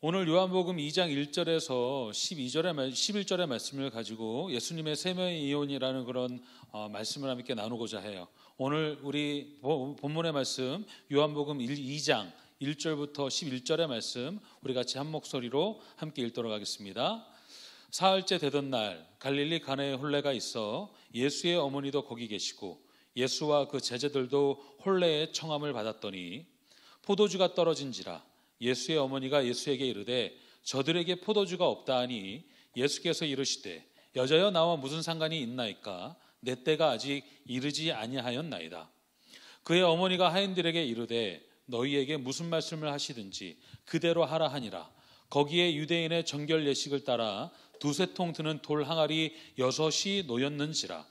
오늘 요한복음 2장 1절에서 11절의 말씀을 가지고 예수님의 세명의 이혼이라는 그런 말씀을 함께 나누고자 해요. 오늘 우리 본문의 말씀 요한복음 2장 1절부터 11절의 말씀 우리 같이 한 목소리로 함께 읽도록 하겠습니다. 사흘째 되던 날 갈릴리 가나에 혼례가 있어 예수의 어머니도 거기 계시고 예수와 그 제자들도 혼례의 청함을 받았더니 포도주가 떨어진지라 예수의 어머니가 예수에게 이르되 저들에게 포도주가 없다 하니 예수께서 이르시되 여자여 나와 무슨 상관이 있나이까 내 때가 아직 이르지 아니하였나이다. 그의 어머니가 하인들에게 이르되 너희에게 무슨 말씀을 하시든지 그대로 하라 하니라. 거기에 유대인의 정결 예식을 따라 두세 통 드는 돌 항아리 6이 놓였는지라.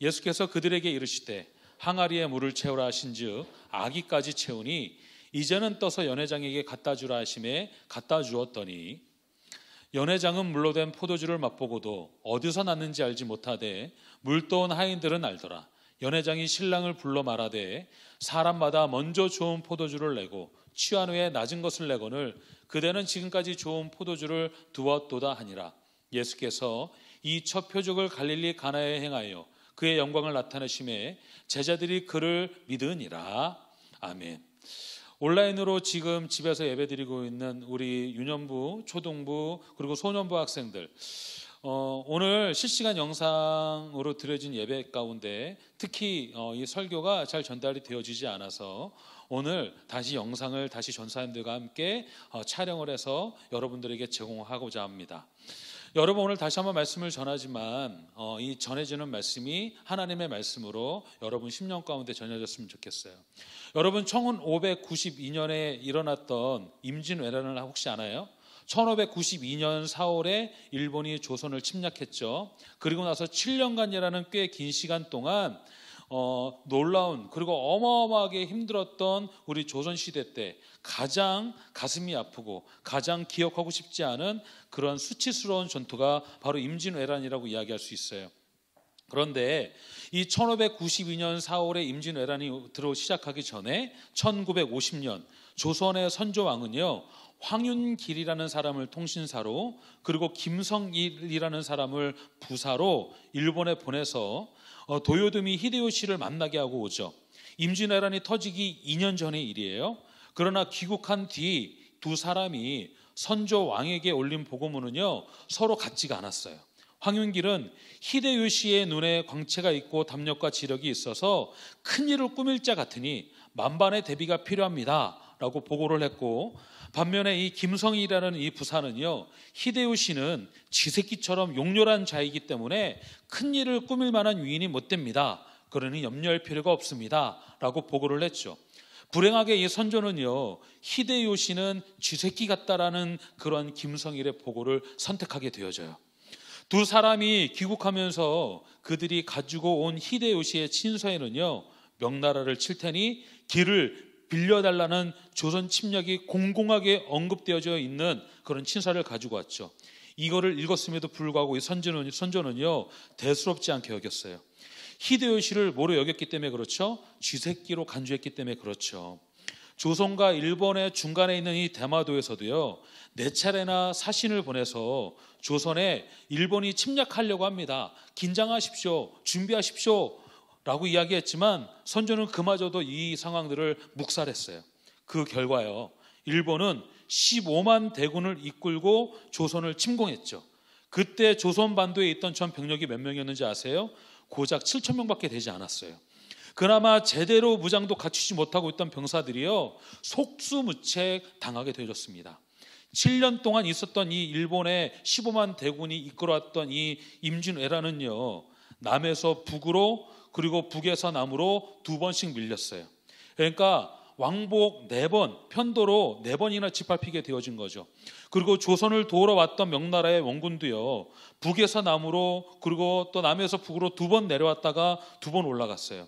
예수께서 그들에게 이르시되 항아리에 물을 채우라 하신즉 아기까지 채우니 이제는 떠서 연회장에게 갖다 주라 하심에 갖다 주었더니 연회장은 물로 된 포도주를 맛보고도 어디서 났는지 알지 못하되 물 떠온 하인들은 알더라. 연회장이 신랑을 불러 말하되 사람마다 먼저 좋은 포도주를 내고 취한 후에 낮은 것을 내거늘 그대는 지금까지 좋은 포도주를 두었도다 하니라. 예수께서 이 첫 표적을 갈릴리 가나에 행하여 그의 영광을 나타내심에 제자들이 그를 믿으니라. 아멘. 온라인으로 지금 집에서 예배드리고 있는 우리 유년부, 초등부 그리고 소년부 학생들 오늘 실시간 영상으로 드려진 예배 가운데 특히 이 설교가 잘 전달이 되어지지 않아서 오늘 다시 영상을 다시 전사님들과 함께 촬영을 해서 여러분들에게 제공하고자 합니다. 여러분 오늘 다시 한번 말씀을 전하지만 이 전해지는 말씀이 하나님의 말씀으로 여러분 심령 가운데 전해졌으면 좋겠어요. 여러분 1592년에 일어났던 임진왜란을 혹시 아나요? 1592년 4월에 일본이 조선을 침략했죠. 그리고 나서 7년간이라는 꽤 긴 시간 동안 놀라운 그리고 어마어마하게 힘들었던 우리 조선시대 때 가장 가슴이 아프고 가장 기억하고 싶지 않은 그런 수치스러운 전투가 바로 임진왜란이라고 이야기할 수 있어요. 그런데 이 1592년 4월에 임진왜란이 시작하기 전에 1950년 조선의 선조왕은요 황윤길이라는 사람을 통신사로 그리고 김성일이라는 사람을 부사로 일본에 보내서 도요토미 히데요시를 만나게 하고 오죠. 임진왜란이 터지기 2년 전의 일이에요. 그러나 귀국한 뒤 두 사람이 선조 왕에게 올린 보고문은요 서로 같지가 않았어요. 황윤길은 히데요시의 눈에 광채가 있고 담력과 지력이 있어서 큰 일을 꾸밀 자 같으니 만반의 대비가 필요합니다 라고 보고를 했고, 반면에 이 김성일이라는 이 부사는요 히데요시는 쥐새끼처럼 용렬한 자이기 때문에 큰 일을 꾸밀 만한 위인이 못 됩니다. 그러니 염려할 필요가 없습니다 라고 보고를 했죠. 불행하게 이 선조는요 히데요시는 쥐새끼 같다라는 그런 김성일의 보고를 선택하게 되어져요. 두 사람이 귀국하면서 그들이 가지고 온 히데요시의 친서에는요 명나라를 칠 테니 길을 빌려달라는 조선 침략이 공공하게 언급되어져 있는 그런 친서를 가지고 왔죠. 이거를 읽었음에도 불구하고 이 선조는요 대수롭지 않게 여겼어요. 히데요시를 뭐로 여겼기 때문에 그렇죠? 쥐새끼로 간주했기 때문에 그렇죠. 조선과 일본의 중간에 있는 이 대마도에서도요 4차례나 사신을 보내서 조선에 일본이 침략하려고 합니다. 긴장하십시오. 준비하십시오 라고 이야기했지만 선조는 그마저도 이 상황들을 묵살했어요. 그 결과요 일본은 15만 대군을 이끌고 조선을 침공했죠. 그때 조선 반도에 있던 전 병력이 몇 명이었는지 아세요? 고작 7천 명밖에 되지 않았어요. 그나마 제대로 무장도 갖추지 못하고 있던 병사들이요 속수무책 당하게 되어졌습니다. 7년 동안 있었던 이 일본의 15만 대군이 이끌어왔던 이 임진왜란은요 남에서 북으로 그리고 북에서 남으로 2번씩 밀렸어요. 그러니까 왕복 4번, 편도로 4번이나 짓밟히게 되어진 거죠. 그리고 조선을 도우러 왔던 명나라의 원군도요 북에서 남으로 그리고 또 남에서 북으로 2번 내려왔다가 2번 올라갔어요.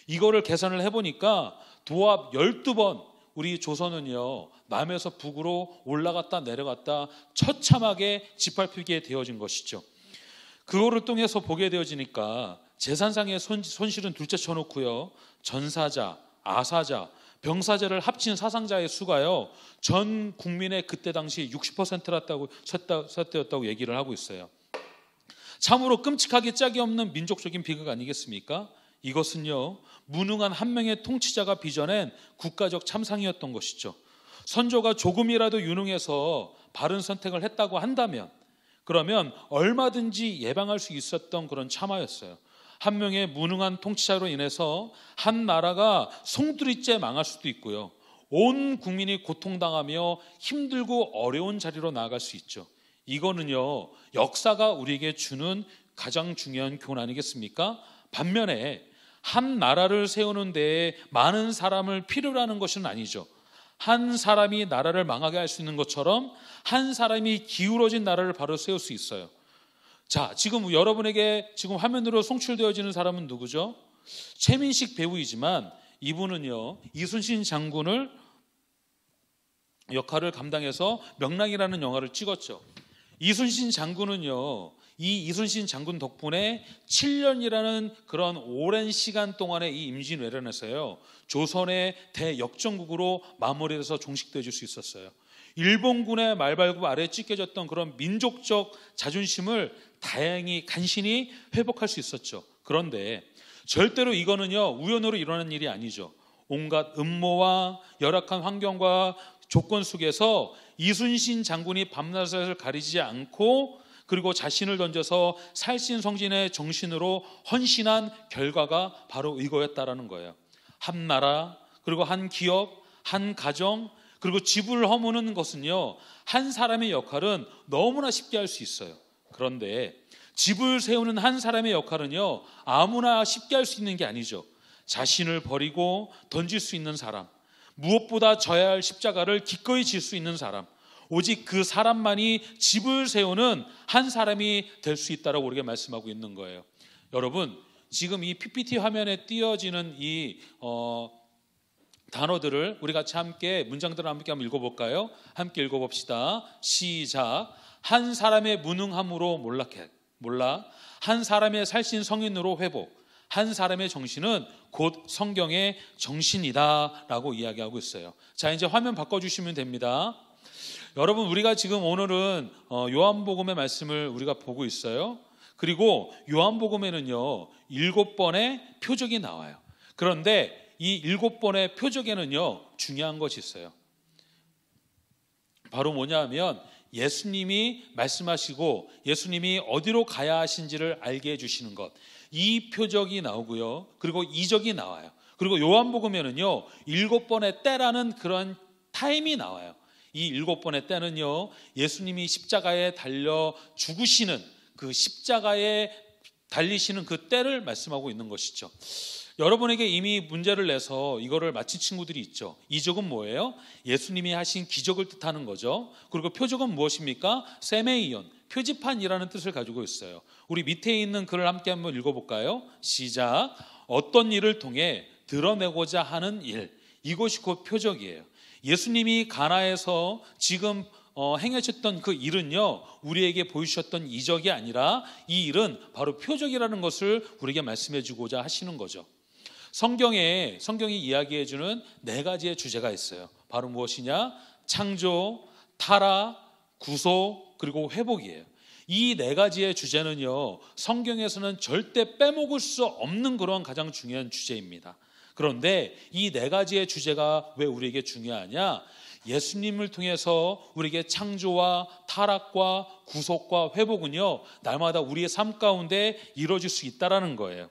이거를 계산을 해보니까 도합 12번 우리 조선은요 남에서 북으로 올라갔다 내려갔다 처참하게 짓밟히게 되어진 것이죠. 그거를 통해서 보게 되어지니까 재산상의 손실은 둘째 쳐놓고요 전사자, 아사자, 병사제를 합친 사상자의 수가요, 전 국민의 그때 당시 60%였다고 얘기를 하고 있어요. 참으로 끔찍하게 짝이 없는 민족적인 비극 아니겠습니까? 이것은요, 무능한 한 명의 통치자가 빚어낸 국가적 참상이었던 것이죠. 선조가 조금이라도 유능해서 바른 선택을 했다고 한다면, 그러면 얼마든지 예방할 수 있었던 그런 참화였어요. 한 명의 무능한 통치자로 인해서 한 나라가 송두리째 망할 수도 있고요, 온 국민이 고통당하며 힘들고 어려운 자리로 나아갈 수 있죠. 이거는요, 역사가 우리에게 주는 가장 중요한 교훈 아니겠습니까? 반면에 한 나라를 세우는 데에 많은 사람을 필요로 하는 것은 아니죠. 한 사람이 나라를 망하게 할 수 있는 것처럼 한 사람이 기울어진 나라를 바로 세울 수 있어요. 자, 지금 여러분에게 지금 화면으로 송출되어지는 사람은 누구죠? 최민식 배우이지만 이분은요, 이순신 장군을 역할을 감당해서 명랑이라는 영화를 찍었죠. 이순신 장군은요, 이 이순신 장군 덕분에 7년이라는 그런 오랜 시간 동안의 이 임진왜란에서요, 조선의 대역전국으로 마무리돼서 종식되어질 수 있었어요. 일본군의 말발굽 아래에 찢겨졌던 그런 민족적 자존심을 다행히 간신히 회복할 수 있었죠. 그런데 절대로 이거는요, 우연으로 일어난 일이 아니죠. 온갖 음모와 열악한 환경과 조건 속에서 이순신 장군이 밤낮을 가리지 않고, 그리고 자신을 던져서 살신성진의 정신으로 헌신한 결과가 바로 이거였다라는 거예요. 한 나라, 그리고 한 기업, 한 가정, 그리고 집을 허무는 것은요, 한 사람의 역할은 너무나 쉽게 할 수 있어요. 그런데 집을 세우는 한 사람의 역할은요, 아무나 쉽게 할 수 있는 게 아니죠. 자신을 버리고 던질 수 있는 사람, 무엇보다 져야 할 십자가를 기꺼이 질 수 있는 사람, 오직 그 사람만이 집을 세우는 한 사람이 될 수 있다라고 우리가 말씀하고 있는 거예요. 여러분, 지금 이 PPT 화면에 띄어지는 이 단어들을 우리 같이 함께, 문장들을 함께 한번 읽어볼까요? 함께 읽어봅시다. 시작. 한 사람의 무능함으로 몰라, 한 사람의 살신 성인으로 회복, 한 사람의 정신은 곧 성경의 정신이다 라고 이야기하고 있어요. 자, 이제 화면 바꿔주시면 됩니다. 여러분, 우리가 지금 오늘은 요한복음의 말씀을 우리가 보고 있어요. 그리고 요한복음에는요, 7번의 표적이 나와요. 그런데 이 7번의 표적에는요, 중요한 것이 있어요. 바로 뭐냐 하면, 예수님이 말씀하시고 예수님이 어디로 가야 하신지를 알게 해주시는 것, 이 표적이 나오고요, 그리고 이적이 나와요. 그리고 요한복음에는요, 7번의 때라는 그런 타임이 나와요. 이 7번의 때는요, 예수님이 십자가에 달려 죽으시는, 그 십자가에 달리시는 그 때를 말씀하고 있는 것이죠. 여러분에게 이미 문제를 내서 이거를 맞힌 친구들이 있죠. 이적은 뭐예요? 예수님이 하신 기적을 뜻하는 거죠. 그리고 표적은 무엇입니까? 세메이온, 표지판이라는 뜻을 가지고 있어요. 우리 밑에 있는 글을 함께 한번 읽어볼까요? 시작. 어떤 일을 통해 드러내고자 하는 일, 이것이 곧 표적이에요. 예수님이 가나에서 지금 행하셨던 그 일은요, 우리에게 보여주셨던 이적이 아니라 이 일은 바로 표적이라는 것을 우리에게 말씀해 주고자 하시는 거죠. 성경이 이야기해 주는 4가지의 주제가 있어요. 바로 무엇이냐? 창조, 타락, 구속, 그리고 회복이에요. 이 4가지의 주제는요, 성경에서는 절대 빼먹을 수 없는 그런 가장 중요한 주제입니다. 그런데 이 4가지의 주제가 왜 우리에게 중요하냐? 예수님을 통해서 우리에게 창조와 타락과 구속과 회복은요, 날마다 우리의 삶 가운데 이루어질 수 있다라는 거예요.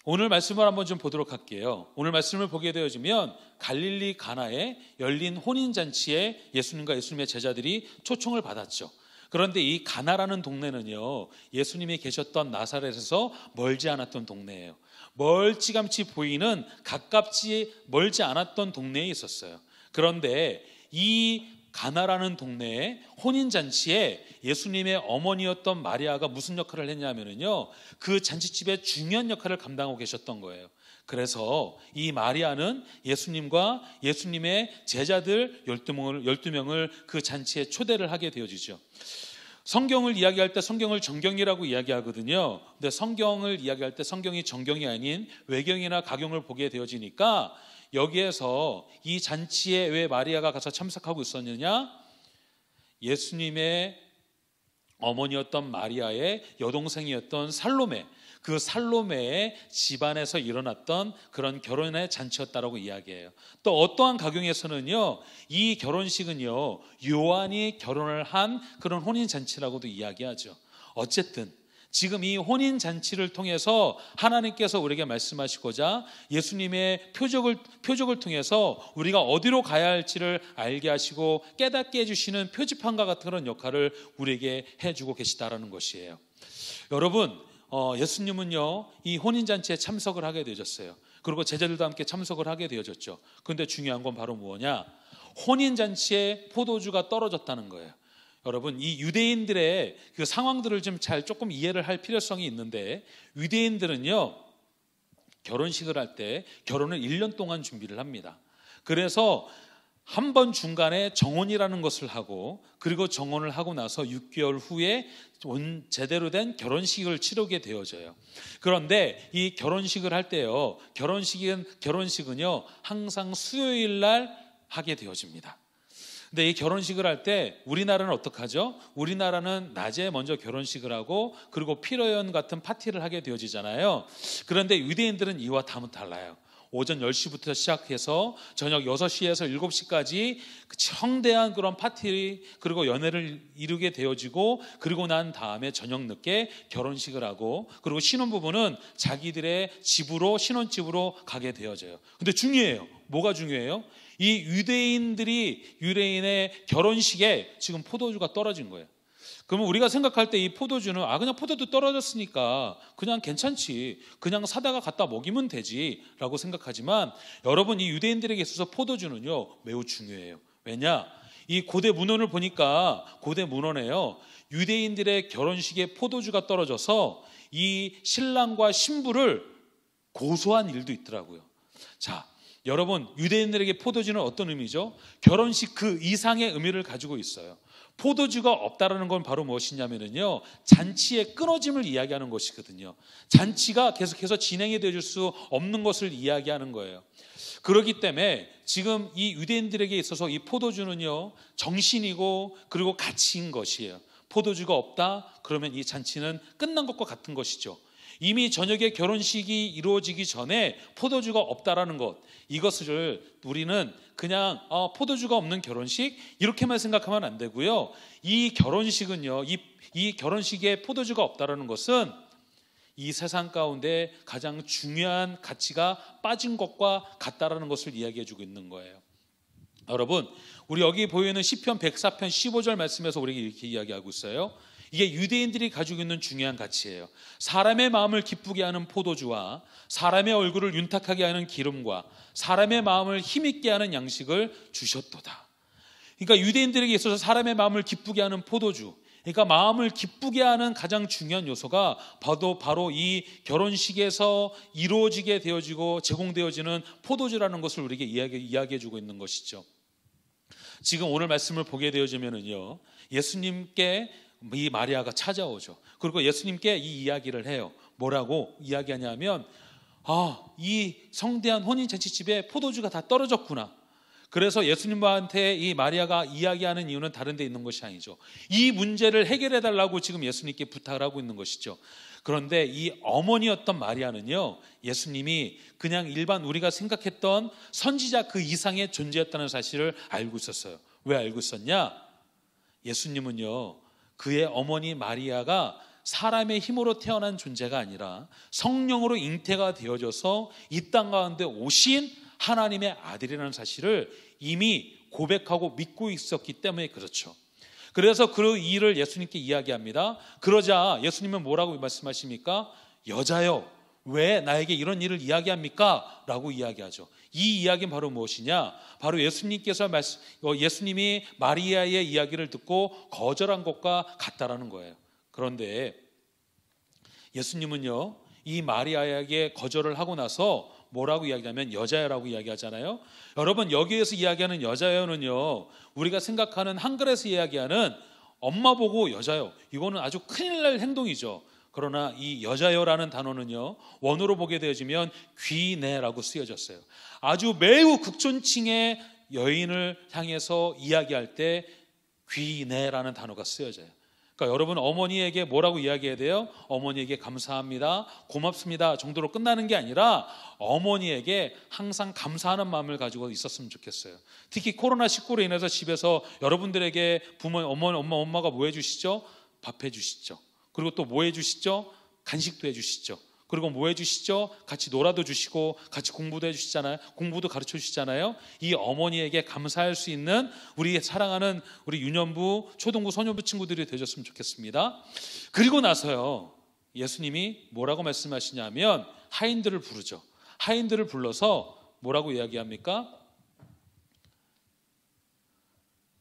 오늘 말씀을 한번 좀 보도록 할게요. 오늘 말씀을 보게 되어지면 갈릴리 가나에 열린 혼인잔치에 예수님과 예수님의 제자들이 초청을 받았죠. 그런데 이 가나라는 동네는요, 예수님이 계셨던 나사렛에서 멀지 않았던 동네예요. 멀찌감치 보이는, 가깝지 멀지 않았던 동네에 있었어요. 그런데 이 가나라는 동네에 혼인잔치에 예수님의 어머니였던 마리아가 무슨 역할을 했냐면요, 그 잔치집의 중요한 역할을 감당하고 계셨던 거예요. 그래서 이 마리아는 예수님과 예수님의 제자들 12명을 그 잔치에 초대를 하게 되어지죠. 성경을 이야기할 때 성경을 정경이라고 이야기하거든요. 근데 성경을 이야기할 때 성경이 정경이 아닌 외경이나 가경을 보게 되어지니까 여기에서 이 잔치에 왜 마리아가 가서 참석하고 있었느냐? 예수님의 어머니였던 마리아의 여동생이었던 살로메, 그 살로메의 집안에서 일어났던 그런 결혼의 잔치였다라고 이야기해요. 또 어떠한 가경에서는요, 이 결혼식은요, 요한이 결혼을 한 그런 혼인잔치라고도 이야기하죠. 어쨌든 지금 이 혼인잔치를 통해서 하나님께서 우리에게 말씀하시고자 예수님의 표적을 통해서 우리가 어디로 가야 할지를 알게 하시고 깨닫게 해주시는 표지판과 같은 그런 역할을 우리에게 해주고 계시다라는 것이에요. 여러분, 예수님은요, 이 혼인잔치에 참석을 하게 되어졌어요. 그리고 제자들도 함께 참석을 하게 되어졌죠. 그런데 중요한 건 바로 뭐냐? 혼인잔치에 포도주가 떨어졌다는 거예요. 여러분, 이 유대인들의 그 상황들을 좀 조금 이해를 할 필요성이 있는데, 유대인들은요, 결혼식을 할 때 결혼을 1년 동안 준비를 합니다. 그래서 한 번 중간에 정혼이라는 것을 하고, 그리고 정혼을 하고 나서 6개월 후에 제대로 된 결혼식을 치르게 되어져요. 그런데 이 결혼식을 할 때요, 결혼식은요 항상 수요일 날 하게 되어집니다. 근데 이 결혼식을 할 때 우리나라는 어떻게 하죠? 우리나라는 낮에 먼저 결혼식을 하고 그리고 피로연 같은 파티를 하게 되어지잖아요. 그런데 유대인들은 이와 다문 달라요. 오전 10시부터 시작해서 저녁 6시에서 7시까지 성대한 그런 파티 그리고 연애를 이루게 되어지고, 그리고 난 다음에 저녁 늦게 결혼식을 하고, 그리고 신혼부부는 자기들의 집으로, 신혼집으로 가게 되어져요. 근데 중요해요. 뭐가 중요해요? 이 유대인의 결혼식에 지금 포도주가 떨어진 거예요. 그러면 우리가 생각할 때 이 포도주는 그냥 포도주 떨어졌으니까 그냥 괜찮지, 그냥 사다가 갖다 먹이면 되지 라고 생각하지만, 여러분, 이 유대인들에게 있어서 포도주는요 매우 중요해요. 왜냐? 이 고대 문헌을 보니까 고대 문헌에요, 유대인들의 결혼식에 포도주가 떨어져서 이 신랑과 신부를 고소한 일도 있더라고요. 자, 여러분, 유대인들에게 포도주는 어떤 의미죠? 결혼식 그 이상의 의미를 가지고 있어요. 포도주가 없다라는 건 바로 무엇이냐면요, 잔치의 끊어짐을 이야기하는 것이거든요. 잔치가 계속해서 진행이 되어줄 수 없는 것을 이야기하는 거예요. 그렇기 때문에 지금 이 유대인들에게 있어서 이 포도주는요 정신이고 그리고 가치인 것이에요. 포도주가 없다 그러면 이 잔치는 끝난 것과 같은 것이죠. 이미 저녁에 결혼식이 이루어지기 전에 포도주가 없다라는 것, 이것을 우리는 그냥 포도주가 없는 결혼식 이렇게만 생각하면 안 되고요. 이 결혼식은요, 이 결혼식에 포도주가 없다라는 것은 이 세상 가운데 가장 중요한 가치가 빠진 것과 같다라는 것을 이야기해 주고 있는 거예요. 여러분, 우리 여기 보이는 시편 104편 15절 말씀에서 우리에게 이렇게 이야기하고 있어요. 이게 유대인들이 가지고 있는 중요한 가치예요. 사람의 마음을 기쁘게 하는 포도주와 사람의 얼굴을 윤탁하게 하는 기름과 사람의 마음을 힘있게 하는 양식을 주셨도다. 그러니까 유대인들에게 있어서 사람의 마음을 기쁘게 하는 포도주, 그러니까 마음을 기쁘게 하는 가장 중요한 요소가 바로 이 결혼식에서 이루어지게 되어지고 제공되어지는 포도주라는 것을 우리에게 이야기해 주고 있는 것이죠. 지금 오늘 말씀을 보게 되어지면은요, 예수님께 이 마리아가 찾아오죠. 그리고 예수님께 이 이야기를 해요. 뭐라고 이야기하냐면, 이 성대한 혼인잔치집에 포도주가 다 떨어졌구나. 그래서 예수님한테 이 마리아가 이야기하는 이유는 다른 데 있는 것이 아니죠. 이 문제를 해결해 달라고 지금 예수님께 부탁을 하고 있는 것이죠. 그런데 이 어머니였던 마리아는요, 예수님이 그냥 일반 우리가 생각했던 선지자 그 이상의 존재였다는 사실을 알고 있었어요. 왜 알고 있었냐? 예수님은요, 그의 어머니 마리아가 사람의 힘으로 태어난 존재가 아니라 성령으로 잉태가 되어져서 이 땅 가운데 오신 하나님의 아들이라는 사실을 이미 고백하고 믿고 있었기 때문에 그렇죠. 그래서 그 일을 예수님께 이야기합니다. 그러자 예수님은 뭐라고 말씀하십니까? 여자여, 왜 나에게 이런 일을 이야기합니까? 라고 이야기하죠. 이 이야기는 바로 무엇이냐? 바로 예수님이 마리아의 이야기를 듣고 거절한 것과 같다라는 거예요. 그런데 예수님은요, 이 마리아에게 거절을 하고 나서 뭐라고 이야기하면 여자여라고 이야기하잖아요. 여러분, 여기에서 이야기하는 여자여는요, 우리가 생각하는 한글에서 이야기하는 엄마 보고 여자요. 이거는 아주 큰일 날 행동이죠. 그러나 이 여자여라는 단어는요, 원어로 보게 되어지면 귀내라고 쓰여졌어요. 아주 매우 극존칭의 여인을 향해서 이야기할 때 귀내라는 단어가 쓰여져요. 그러니까 여러분, 어머니에게 뭐라고 이야기해야 돼요? 어머니에게 감사합니다, 고맙습니다 정도로 끝나는 게 아니라 어머니에게 항상 감사하는 마음을 가지고 있었으면 좋겠어요. 특히 코로나19로 인해서 집에서 여러분들에게 부모, 엄마가 뭐 해주시죠? 밥 해주시죠. 그리고 또 뭐 해주시죠? 간식도 해주시죠. 그리고 뭐 해주시죠? 같이 놀아도 주시고 같이 공부도 해주시잖아요. 공부도 가르쳐 주시잖아요. 이 어머니에게 감사할 수 있는 우리 사랑하는 우리 유년부, 초등부, 소년부 친구들이 되셨으면 좋겠습니다. 그리고 나서요, 예수님이 뭐라고 말씀하시냐면 하인들을 부르죠. 하인들을 불러서 뭐라고 이야기합니까?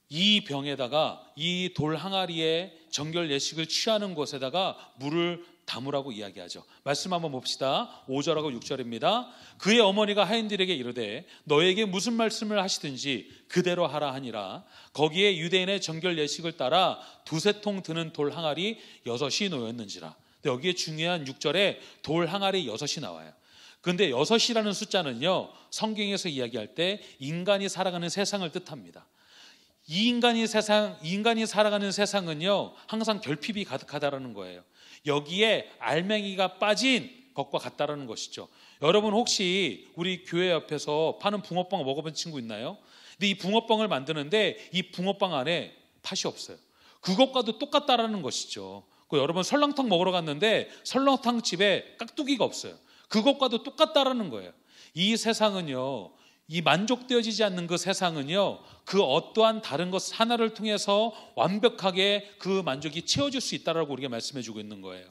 이 병에다가, 이 돌 항아리에 정결 예식을 취하는 곳에다가 물을 담으라고 이야기하죠. 말씀 한번 봅시다. 5절하고 6절입니다. 그의 어머니가 하인들에게 이르되 너에게 무슨 말씀을 하시든지 그대로 하라 하니라. 거기에 유대인의 정결 예식을 따라 두세 통 드는 돌 항아리 6이 놓였는지라. 여기에 중요한 6절에 돌 항아리 6이 나와요. 그런데 6이라는 숫자는요, 성경에서 이야기할 때 인간이 살아가는 세상을 뜻합니다. 이 인간이 살아가는 세상은요, 항상 결핍이 가득하다라는 거예요. 여기에 알맹이가 빠진 것과 같다라는 것이죠. 여러분, 혹시 우리 교회 옆에서 파는 붕어빵 먹어본 친구 있나요? 근데 이 붕어빵을 만드는데 이 붕어빵 안에 팥이 없어요. 그것과도 똑같다라는 것이죠. 여러분, 설렁탕 먹으러 갔는데 설렁탕 집에 깍두기가 없어요. 그것과도 똑같다라는 거예요. 이 세상은요, 이 만족되어지지 않는 그 세상은요, 그 어떠한 다른 것 하나를 통해서 완벽하게 그 만족이 채워질 수 있다라고 우리가 말씀해 주고 있는 거예요.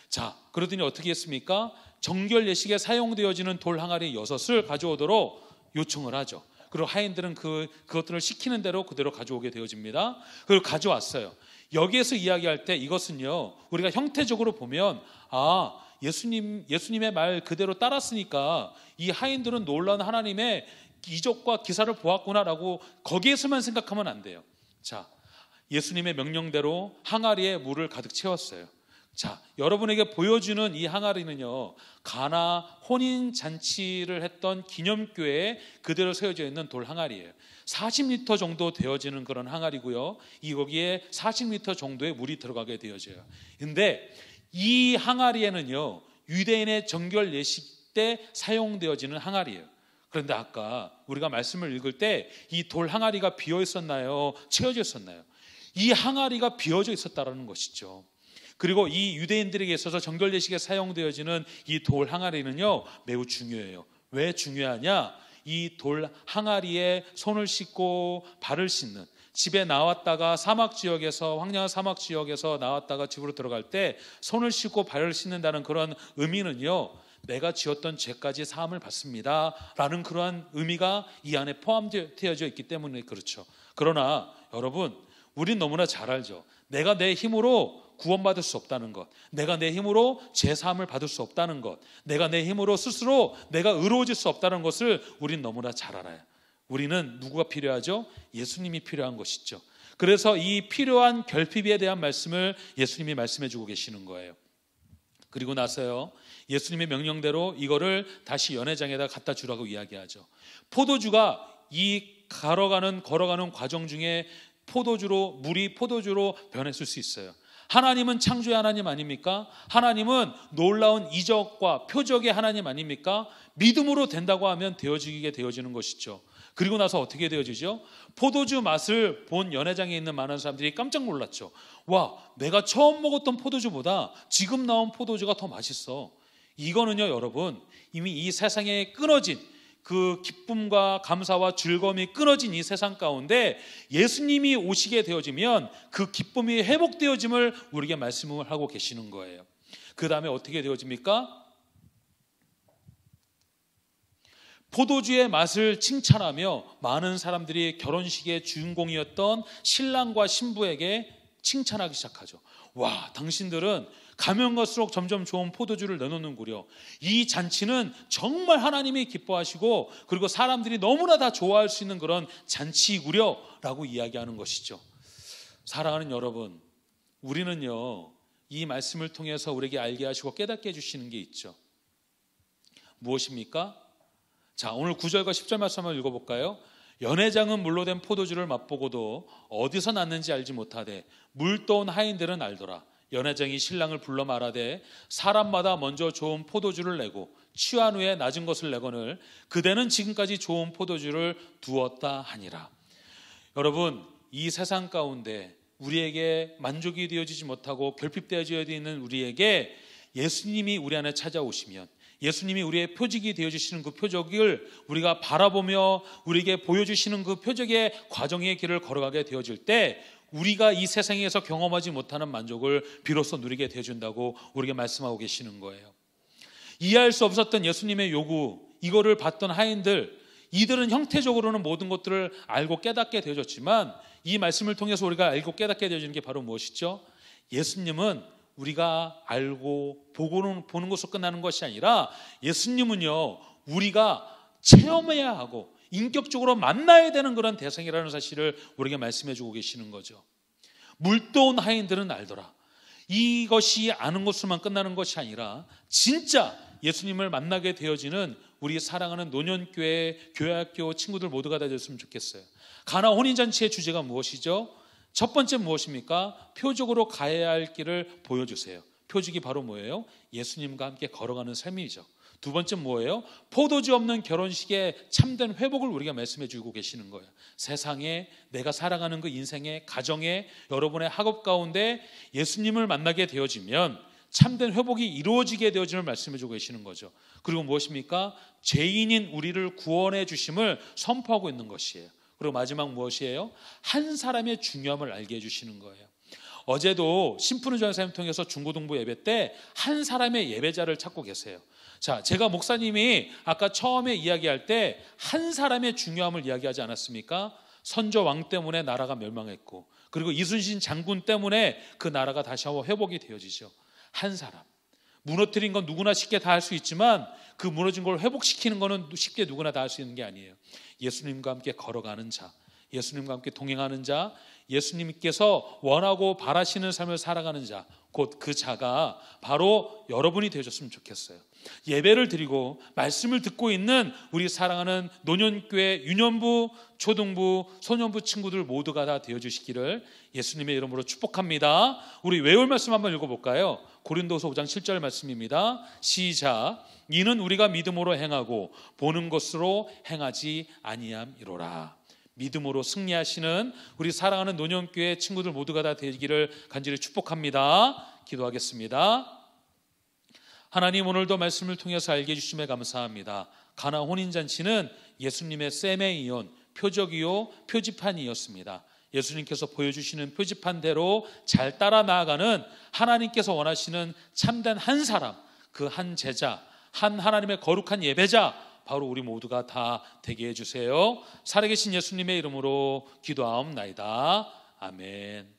자, 그러더니 어떻게 했습니까? 정결 예식에 사용되어지는 돌 항아리 6을 가져오도록 요청을 하죠. 그리고 하인들은 그것들을 시키는 대로 그대로 가져오게 되어집니다. 그리고 가져왔어요. 여기에서 이야기할 때 이것은요, 우리가 형태적으로 보면 예수님의 말 그대로 따랐으니까 이 하인들은 놀라운 하나님의 이적과 기사를 보았구나라고 거기에서만 생각하면 안 돼요. 자, 예수님의 명령대로 항아리에 물을 가득 채웠어요. 자, 여러분에게 보여주는 이 항아리는요, 가나 혼인 잔치를 했던 기념교회에 그대로 세워져 있는 돌 항아리예요. 40리터 정도 되어지는 그런 항아리고요, 거기에 40리터 정도의 물이 들어가게 되어져요. 근데 이 항아리에는요, 유대인의 정결 예식 때 사용되어지는 항아리예요. 그런데 아까 우리가 말씀을 읽을 때 이 돌 항아리가 비어 있었나요? 채워져 있었나요? 이 항아리가 비어져 있었다라는 것이죠. 그리고 이 유대인들에게 있어서 정결 예식에 사용되어지는 이 돌 항아리는요, 매우 중요해요. 왜 중요하냐? 이 돌 항아리에 손을 씻고 발을 씻는, 집에 나왔다가 황량한 사막 지역에서 나왔다가 집으로 들어갈 때 손을 씻고 발을 씻는다는 그런 의미는요, 내가 지었던 죄까지 사함을 받습니다 라는 그러한 의미가 이 안에 포함되어져 있기 때문에 그렇죠. 그러나 여러분, 우린 너무나 잘 알죠. 내가 내 힘으로 구원받을 수 없다는 것, 내가 내 힘으로 죄사함을 받을 수 없다는 것, 내가 내 힘으로 스스로 내가 의로워질 수 없다는 것을 우린 너무나 잘 알아요. 우리는 누구가 필요하죠? 예수님이 필요한 것이죠. 그래서 이 필요한 결핍에 대한 말씀을 예수님이 말씀해 주고 계시는 거예요. 그리고 나서요, 예수님의 명령대로 이거를 다시 연회장에다 갖다 주라고 이야기하죠. 포도주가 이 걸어가는 과정 중에 물이 포도주로 변했을 수 있어요. 하나님은 창조의 하나님 아닙니까? 하나님은 놀라운 이적과 표적의 하나님 아닙니까? 믿음으로 된다고 하면 되어지게 되어지는 것이죠. 그리고 나서 어떻게 되어지죠? 포도주 맛을 본 연회장에 있는 많은 사람들이 깜짝 놀랐죠. 와, 내가 처음 먹었던 포도주보다 지금 나온 포도주가 더 맛있어. 이거는요, 여러분, 이미 이 세상에 끊어진 그 기쁨과 감사와 즐거움이 끊어진 이 세상 가운데 예수님이 오시게 되어지면 그 기쁨이 회복되어짐을 우리에게 말씀을 하고 계시는 거예요. 그 다음에 어떻게 되어집니까? 포도주의 맛을 칭찬하며 많은 사람들이 결혼식의 주인공이었던 신랑과 신부에게 칭찬하기 시작하죠. 와, 당신들은 가면 갈수록 점점 좋은 포도주를 내놓는구려. 이 잔치는 정말 하나님이 기뻐하시고 그리고 사람들이 너무나 다 좋아할 수 있는 그런 잔치구려 라고 이야기하는 것이죠. 사랑하는 여러분, 우리는요, 이 말씀을 통해서 우리에게 알게 하시고 깨닫게 해주시는 게 있죠. 무엇입니까? 자, 오늘 9절과 10절 말씀 한번 읽어볼까요? 연회장은 물로 된 포도주를 맛보고도 어디서 났는지 알지 못하되 물떠온 하인들은 알더라. 연회장이 신랑을 불러 말하되 사람마다 먼저 좋은 포도주를 내고 취한 후에 낮은 것을 내거늘 그대는 지금까지 좋은 포도주를 두었다 하니라. 여러분, 이 세상 가운데 우리에게 만족이 되어지지 못하고 결핍되어져 있는 우리에게 예수님이 우리 안에 찾아오시면, 예수님이 우리의 표적이 되어주시는 그 표적을 우리가 바라보며 우리에게 보여주시는 그 표적의 과정의 길을 걸어가게 되어질 때 우리가 이 세상에서 경험하지 못하는 만족을 비로소 누리게 되어준다고 우리에게 말씀하고 계시는 거예요. 이해할 수 없었던 예수님의 요구, 이거를 받던 하인들, 이들은 형태적으로는 모든 것들을 알고 깨닫게 되어졌지만 이 말씀을 통해서 우리가 알고 깨닫게 되어지는 게 바로 무엇이죠? 예수님은 우리가 알고 보는 것으로 끝나는 것이 아니라 예수님은요, 우리가 체험해야 하고 인격적으로 만나야 되는 그런 대상이라는 사실을 우리에게 말씀해 주고 계시는 거죠. 물떠온 하인들은 알더라. 이것이 아는 것으로만 끝나는 것이 아니라 진짜 예수님을 만나게 되어지는 우리 사랑하는 노년교회, 교회학교 친구들 모두가 다 됐으면 좋겠어요. 가나 혼인잔치의 주제가 무엇이죠? 첫 번째 무엇입니까? 표적으로 가야 할 길을 보여주세요. 표적이 바로 뭐예요? 예수님과 함께 걸어가는 삶이죠. 두 번째 뭐예요? 포도주 없는 결혼식의 참된 회복을 우리가 말씀해 주고 계시는 거예요. 세상에, 내가 살아가는 그 인생의, 가정에, 여러분의 학업 가운데 예수님을 만나게 되어지면 참된 회복이 이루어지게 되어지는 말씀해 주고 계시는 거죠. 그리고 무엇입니까? 죄인인 우리를 구원해 주심을 선포하고 있는 것이에요. 그리고 마지막 무엇이에요? 한 사람의 중요함을 알게 해주시는 거예요. 어제도 심푸른 전사님 통해서 중고등부 예배 때 한 사람의 예배자를 찾고 계세요. 자, 제가 목사님이 아까 처음에 이야기할 때 한 사람의 중요함을 이야기하지 않았습니까? 선조 왕 때문에 나라가 멸망했고, 그리고 이순신 장군 때문에 그 나라가 다시 한번 회복이 되어지죠. 한 사람. 무너뜨린 건 누구나 쉽게 다 할 수 있지만 그 무너진 걸 회복시키는 거는 쉽게 누구나 다 할 수 있는 게 아니에요. 예수님과 함께 걸어가는 자, 예수님과 함께 동행하는 자, 예수님께서 원하고 바라시는 삶을 살아가는 자, 곧 그 자가 바로 여러분이 되셨으면 좋겠어요. 예배를 드리고 말씀을 듣고 있는 우리 사랑하는 노년교회 유년부, 초등부, 소년부 친구들 모두가 다 되어주시기를 예수님의 이름으로 축복합니다. 우리 외울 말씀 한번 읽어볼까요? 고린도서 5장 7절 말씀입니다. 시작. 이는 우리가 믿음으로 행하고 보는 것으로 행하지 아니함이로라. 믿음으로 승리하시는 우리 사랑하는 노년교회 친구들 모두가 다 되기를 간절히 축복합니다. 기도하겠습니다. 하나님, 오늘도 말씀을 통해서 알게 해주심에 감사합니다. 가나 혼인잔치는 예수님의 세메이온, 표적이요 표지판이었습니다. 예수님께서 보여주시는 표지판대로 잘 따라 나아가는 하나님께서 원하시는 참된 한 사람, 그 한 제자, 한 하나님의 거룩한 예배자, 바로 우리 모두가 다 되게 해주세요. 살아계신 예수님의 이름으로 기도하옵나이다. 아멘.